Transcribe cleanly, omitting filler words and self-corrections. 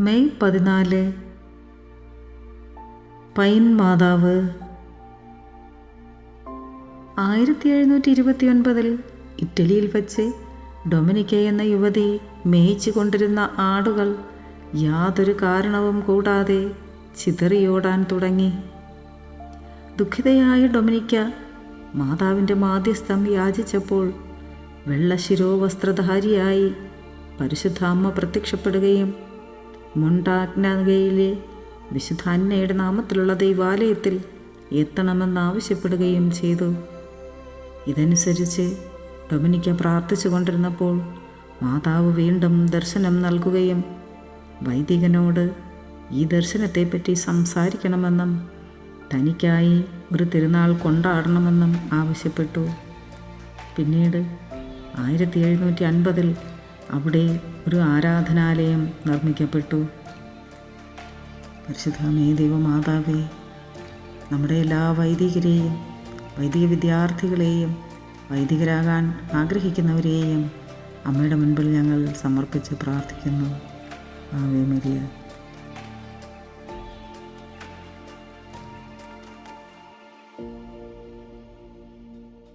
May 14 pine മാതാവ്. 1729 ഇറ്റലിയിൽ വച്ച് ഡൊമിനിക്ക എന്ന യുവതി മേയിച്ചു കൊണ്ടിരുന്ന ആടുകൾ യാതൊരു കാരണവും കൂടാതെ ചിതറിയോടാൻ തുടങ്ങി. ദുഃഖിതയായ ഡൊമിനിക്ക മാതാവിൻ്റെ മാധ്യസ്ഥം യാചിച്ചപ്പോൾ വെള്ളശിരോവസ്ത്രധാരിയായി പരിശുദ്ധ അമ്മ പ്രത്യക്ഷപ്പെടുകയും മൊണ്ടാഗ്നഗയിലെ വിശുദ്ധ അന്നയുടെ നാമത്തിലുള്ള ദൈവാലയത്തിൽ എത്തണമെന്നാവശ്യപ്പെടുകയും ചെയ്തു. ഇതനുസരിച്ച് ഡൊമിനിക്ക പ്രാർത്ഥിച്ചു കൊണ്ടിരുന്നപ്പോൾ മാതാവ് വീണ്ടും ദർശനം നൽകുകയും വൈദികനോട് ഈ ദർശനത്തെപ്പറ്റി സംസാരിക്കണമെന്നും തനിക്കായി ഒരു തിരുനാൾ കൊണ്ടാടണമെന്നും ആവശ്യപ്പെട്ടു. പിന്നീട് 1750 അവിടെ ഒരു ആരാധനാലയം നിർമ്മിക്കപ്പെട്ടു. പരിശുദ്ധമേ ദൈവമാതാവേ, നമ്മുടെ എല്ലാ വൈദികരെയും, വൈദിക വിദ്യാർത്ഥികളെയും, വൈദികരാകാൻ ആഗ്രഹിക്കുന്നവരെയും അമ്മയുടെ മുൻപിൽ ഞങ്ങൾ സമർപ്പിച്ച് പ്രാർത്ഥിക്കുന്നു. Ave Maria.